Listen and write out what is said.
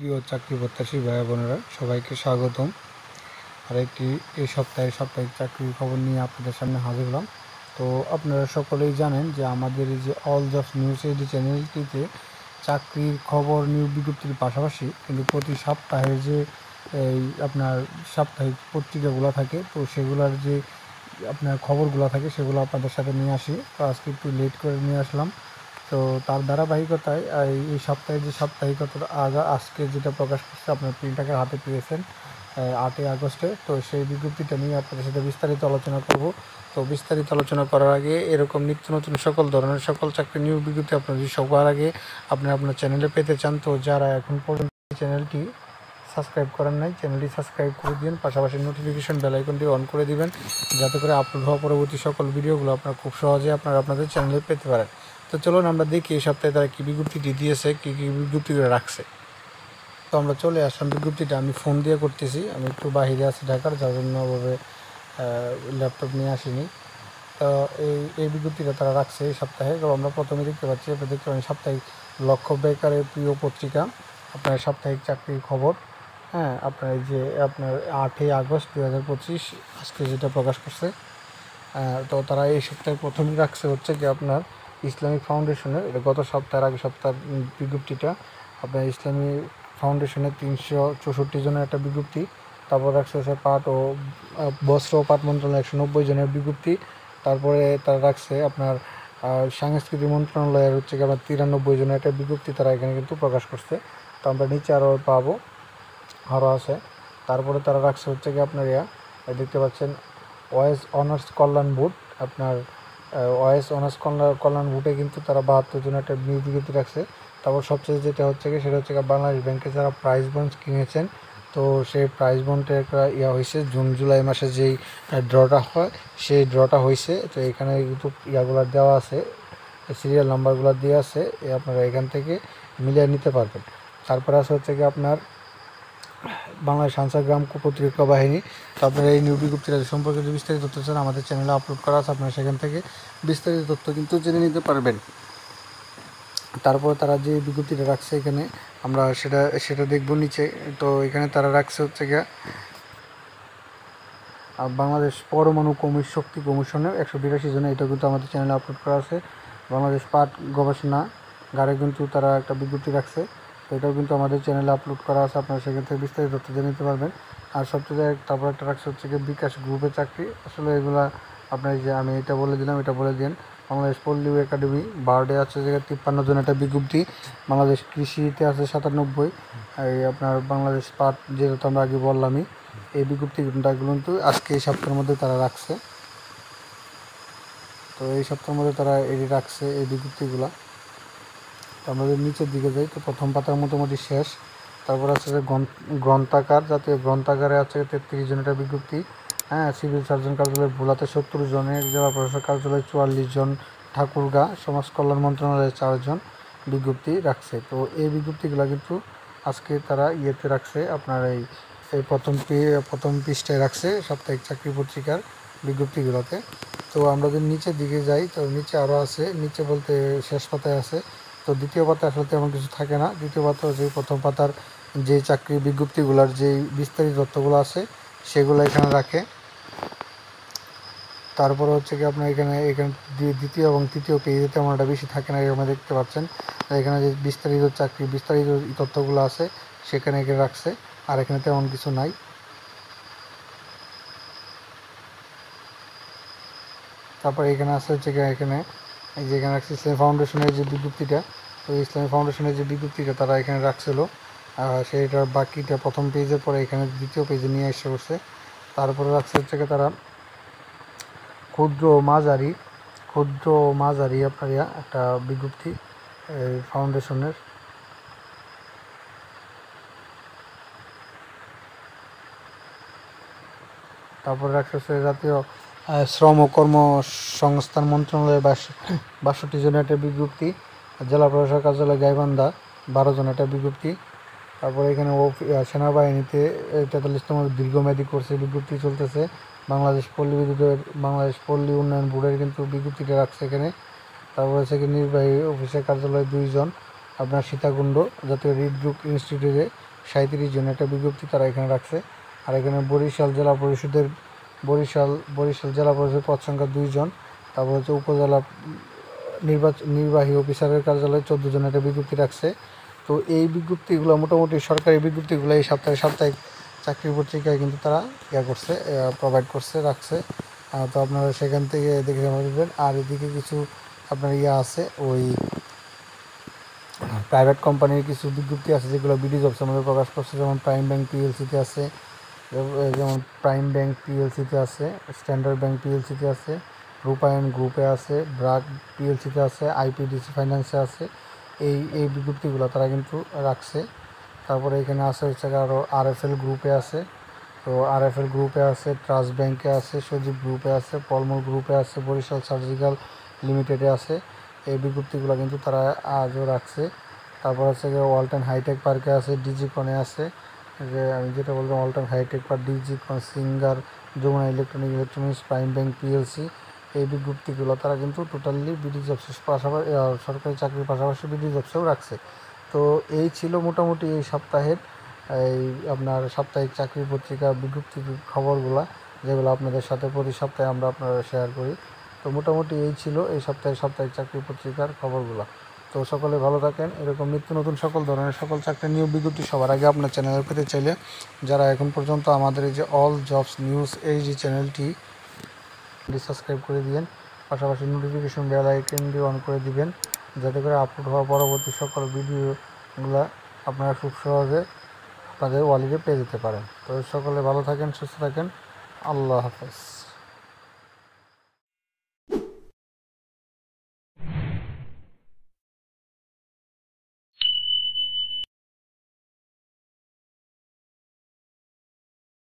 প্রিয় চাকরি প্রত্যাশী ভাই বোনেরা, সবাইকে স্বাগতম। আর একটি এই সাপ্তাহিক চাকরির খবর নিয়ে আপনাদের সামনে হাজির হলাম। তো আপনারা সকলেই জানেন যে আমাদের এই যে অল জবস নিউজ এই চ্যানেলটিতে চাকরির খবর নিয়োগ বিজ্ঞপ্তির পাশাপাশি কিন্তু প্রতি সপ্তাহে যে এই আপনার সাপ্তাহিক পত্রিকাগুলো থাকে, তো সেগুলোর যে আপনার খবরগুলো থাকে সেগুলো আপনাদের সাথে নিয়ে আসি। তো আজকে একটু লেট করে নিয়ে আসলাম। তো তার ধারাবাহিকতায় এই সপ্তাহে যে সাপ্তাহিকতার আজকে যেটা প্রকাশ করছে, আপনার প্রিন্টাকের হাতে পেয়েছেন 8ই আগস্টে। তো সেই বিজ্ঞপ্তিটা নিয়ে আপনাদের সাথে বিস্তারিত আলোচনা করব। তো বিস্তারিত আলোচনা করার আগে এরকম নিত্য নতুন সকল ধরনের সকল চাকরি নিয়োগ বিজ্ঞপ্তি আপনার যদি সবার আগে আপনার চ্যানেলে পেতে চান, তো যারা এখন পর্যন্ত চ্যানেলটি সাবস্ক্রাইব করেন নাই, চ্যানেলটি সাবস্ক্রাইব করে দিন, পাশাপাশি নোটিফিকেশন বেল আইকনটি অন করে দিবেন, যাতে করে আপলোড হওয়া পরবর্তী সকল ভিডিওগুলো আপনারা খুব সহজে আপনাদের চ্যানেলে পেতে পারেন। তো চলুন আমরা দেখি এই সপ্তাহে তারা কী বিজ্ঞপ্তিটি দিয়েছে, কী বিজ্ঞপ্তিগুলো রাখছে। তো আমরা চলে আসলাম বিজ্ঞপ্তিটা। আমি ফোন দিয়ে করতেছি, আমি একটু বাহিরে আছি ঢাকার, যার জন্য ওভাবে ল্যাপটপ নিয়ে আসিনি। তো এই বিজ্ঞপ্তিটা তারা রাখছে এই সপ্তাহে। তো আমরা প্রথমে দেখতে পাচ্ছি, আপনারা দেখতে পাচ্ছেন সাপ্তাহিক লক্ষ্য বেকারের প্রিয় পত্রিকা, আপনার সাপ্তাহিক চাকরির খবর। হ্যাঁ, আপনার এই যে আপনার 8ই আগস্ট 2025 আজকে যেটা প্রকাশ করছে। তো তারা এই সপ্তাহে প্রথমেই রাখছে হচ্ছে কি আপনার ইসলামিক ফাউন্ডেশনের, এটা গত সপ্তাহের আগে সপ্তাহ বিজ্ঞপ্তিটা, আপনার ইসলামিক ফাউন্ডেশনের 364 জনের একটা বিজ্ঞপ্তি। তারপর রাখছে হচ্ছে পাট ও বস্ত্র ও পাট মন্ত্রণালয় 190 জনের বিজ্ঞপ্তি। তারপরে তারা রাখছে আপনার সাংস্কৃতিক মন্ত্রণালয়ের হচ্ছে কি আপনার 93 জনের একটা বিজ্ঞপ্তি তারা এখানে কিন্তু প্রকাশ করছে। তো আমরা নিচে আরও পাবো, আরও আছে। তারপরে তারা রাখছে হচ্ছে কি আপনার দেখতে পাচ্ছেন ওয়েস অনার্স কল্যাণ বোর্ড, আপনার ওয়েস অনার্স কল্যাণ বোর্ডে কিন্তু তারা 72 জন একটা নিয়োগ বিজ্ঞপ্তি রাখছে। তারপর সবচেয়ে যেটা হচ্ছে কি সেটা হচ্ছে বাংলাদেশ ব্যাংকে যারা প্রাইজ বন্ড কিনেছেন, তো সেই প্রাইজ বন্ডের একটা হয়েছে জুন জুলাই মাসে যেই ড্রটা হয়, সেই ড্রটা হয়েছে। তো এখানে কিন্তু ইয়াগুলো দেওয়া আছে, সিরিয়াল নাম্বারগুলো দেওয়া আছে, আপনারা এখান থেকে মিলিয়ে নিতে পারবেন। তারপরে আছে হচ্ছে কি আপনার বাংলাদেশ আনসার গ্রাম প্রতিরক্ষা বাহিনী। তো আপনারা এই নিয়োগ বিজ্ঞপ্তিটা সম্পর্কে যে বিস্তারিত তথ্য চান, আমাদের চ্যানেলে আপলোড করা আছে, আপনারা সেখান থেকে বিস্তারিত তথ্য কিন্তু জেনে নিতে পারবেন। তারপর তারা যে বিজ্ঞপ্তিটা রাখছে এখানে আমরা সেটা দেখব নিচে। তো এখানে তারা রাখছে হচ্ছে গিয়ে বাংলাদেশ পরমাণু শক্তি কমিশনের 182 জনে, এটা কিন্তু আমাদের চ্যানেলে আপলোড করা আছে। বাংলাদেশ পাট গবেষণাগারে কিন্তু তারা একটা বিজ্ঞপ্তি রাখছে, তো এটাও কিন্তু আমাদের চ্যানেলে আপলোড করা আছে, আপনারা সেখান থেকে বিস্তারিত তথ্য জেনে নিতে পারবেন। আর সবচেয়ে তারপর একটা রাখছে হচ্ছে গিয়ে বিকাশ গ্রুপের চাকরি। আসলে এগুলা আপনার যে আমি এটা বলে দিলাম, এটা বলে দিন। বাংলাদেশ পল্লী একাডেমি বার্ডে আছে যে 53 জন একটা বিজ্ঞপ্তি। বাংলাদেশ কৃষিতে আছে 97। এই আপনার বাংলাদেশ পাট, যেহেতু আমরা আগে বললামই, এই বিজ্ঞপ্তিগুলো কিন্তু আজকে এই সপ্তাহের মধ্যে তারা রাখছে। তো এই সপ্তাহের মধ্যে তারা রাখছে এই বিজ্ঞপ্তিগুলো। তো আমাদের নিচের দিকে যাই, তো প্রথম পাতার মোটামুটি শেষ। তারপর আছে যে গ্রন্থাগার, জাতীয় গ্রন্থাগারে আছে 33 জনের একটা বিজ্ঞপ্তি। হ্যাঁ, সিভিল সার্জন কার্যালয় ভোলাতে 70 জনের, জেলা প্রশাসক কার্যালয় 44 জন, ঠাকুরগাঁ সমাজ কল্যাণ মন্ত্রণালয়ে 4 জন বিজ্ঞপ্তি রাখছে। তো এই বিজ্ঞপ্তিগুলো কিন্তু আজকে তারা রাখছে, আপনার এই প্রথম পৃষ্ঠায় রাখছে সাপ্তাহিক চাকরি পত্রিকার বিজ্ঞপ্তিগুলোতে। তো আমরা যদি নিচের দিকে যাই, তো নিচে আরও আছে, নিচে বলতে শেষ পাতায় আছে। তো দ্বিতীয় পাতায় আসলে তেমন কিছু থাকে না। দ্বিতীয় পাতা যে প্রথম পাতার যে চাকরি বিজ্ঞপ্তিগুলোর যেই বিস্তারিত তথ্যগুলো আছে সেগুলো এখানে রাখে। তারপরে হচ্ছে কি আপনার এখানে দ্বিতীয় এবং তৃতীয় পেজে তেমন একটা বেশি থাকে না, এখানে দেখতে পাচ্ছেন। এখানে যে বিস্তারিত তথ্যগুলো আছে সেখানে এখানে রাখছে, আর এখানে তেমন কিছু নাই। তারপর এখানে আছে হচ্ছে এখানে এই যে এখানে রাখছে ইসলামী ফাউন্ডেশনের যে বিজ্ঞপ্তিটা। তো ইসলামী ফাউন্ডেশনের যে বিজ্ঞপ্তিটা তারা এখানে রাখছিল, সেইটার বাকিটা প্রথম পেজের পরে এখানে দ্বিতীয় পেজে নিয়ে এসে করছে। তারপরে রাখছে হচ্ছে তারা ক্ষুদ্র ও মাঝারি আপনার একটা বিজ্ঞপ্তি এই ফাউন্ডেশনের। তারপরে রাখছে জাতীয় শ্রম ও কর্মসংস্থান মন্ত্রণালয়ের 62 জনের একটা বিজ্ঞপ্তি। জেলা প্রশাসক কার্যালয় গাইবান্ধা 12 জনের একটা বিজ্ঞপ্তি। তারপরে এখানে সেনাবাহিনীতে 43তম দীর্ঘমেয়াদী কোর্সের বিজ্ঞপ্তি চলতেছে। বাংলাদেশ পল্লী উন্নয়ন বোর্ডের কিন্তু বিজ্ঞপ্তিটা রাখছে এখানে। তারপরে হচ্ছে নির্বাহী অফিসের কার্যালয়ে 2 জন, আপনার সীতাকুণ্ড জাতীয় হৃদরোগ ইনস্টিটিউটে 37 জন একটা বিজ্ঞপ্তি তারা এখানে রাখছে। আর এখানে বরিশাল জেলা পরিষদ পদ সংখ্যা 2 জন। তারপর হচ্ছে উপজেলা নির্বাহী অফিসারের কার্যালয়ে 14 জন একটা বিজ্ঞপ্তি রাখছে। তো এই বিজ্ঞপ্তিগুলো মোটামুটি সরকারি বিজ্ঞপ্তিগুলো এই সাপ্তাহিক চাকরি পত্রিকায় কিন্তু তারা করছে, প্রোভাইড করছে, রাখছে। তো আপনারা সেখান থেকে দেখে দেবেন। আর এদিকে কিছু আপনার আছে, ওই প্রাইভেট কোম্পানির কিছু বিজ্ঞপ্তি আছে যেগুলো বিডি জবসের মধ্যে প্রকাশ করছে, যেমন প্রাইম ব্যাংক পিএলসিতে আছে, স্ট্যান্ডার্ড ব্যাংক পিএলসিতে আছে, রূপায়ণ গ্রুপে আছে, ব্রাক পিএলসিতে আছে, আইপিডিসি ফাইন্যান্সে আছে। এই বিজ্ঞপ্তিগুলো তারা কিন্তু রাখছে। তারপরে এখানে আছে হচ্ছে আরও আরএফএল গ্রুপে আছে। তো আরএফএল গ্রুপে আছে, ট্রাস্ট ব্যাংকে আছে, সজীব গ্রুপে আছে, পলমল গ্রুপে আছে, বরিশাল সার্জিক্যাল লিমিটেডে আছে। এই বিজ্ঞপ্তিগুলো কিন্তু তারা আজও রাখছে। তারপর হচ্ছে ওয়ালটন হাইটেক পার্কে আছে, ডিজিকনে আছে, যে আমি যেটা বললাম Walton Hi Tech Park, Digicon, Singer, Jamuna electronics, Prime Bank PLC. এই বিজ্ঞপ্তিগুলো তারা কিন্তু টোটালি বিডি জবসের পাশাপাশি সরকারি চাকরির পাশাপাশি বিডি জবসেও রাখছে। তো এই ছিল মোটামুটি এই সপ্তাহের এই আপনার সাপ্তাহিক চাকরি পত্রিকা বিজ্ঞপ্তির খবরগুলো, যেগুলো আপনাদের সাথে প্রতি সপ্তাহে আমরা আপনারা শেয়ার করি। তো মোটামুটি এই ছিল এই সাপ্তাহিক চাকরি পত্রিকার খবরগুলো। তো সকলে ভালো থাকেন। এরকম নিত্য নতুন সকল ধরনের চাকরি নিয়োগ বিজ্ঞপ্তি সবার আগে আপনার চ্যানেলে পেতে চাইলে যারা এখন পর্যন্ত আমাদের এই যে অল জবস নিউজ এই যে চ্যানেলটি সাবস্ক্রাইব করে দিবেন, পাশাপাশি নোটিফিকেশন বেল আইকনটি অন করে দিবেন, যাতে করে আপলোড হওয়া পরবর্তী সকল ভিডিওগুলো আপনারা খুব সহজে আপনাদের ওয়ালেটে পেয়ে যেতে পারেন। তো সকলে ভালো থাকেন, সুস্থ থাকেন। আল্লাহ হাফেজ।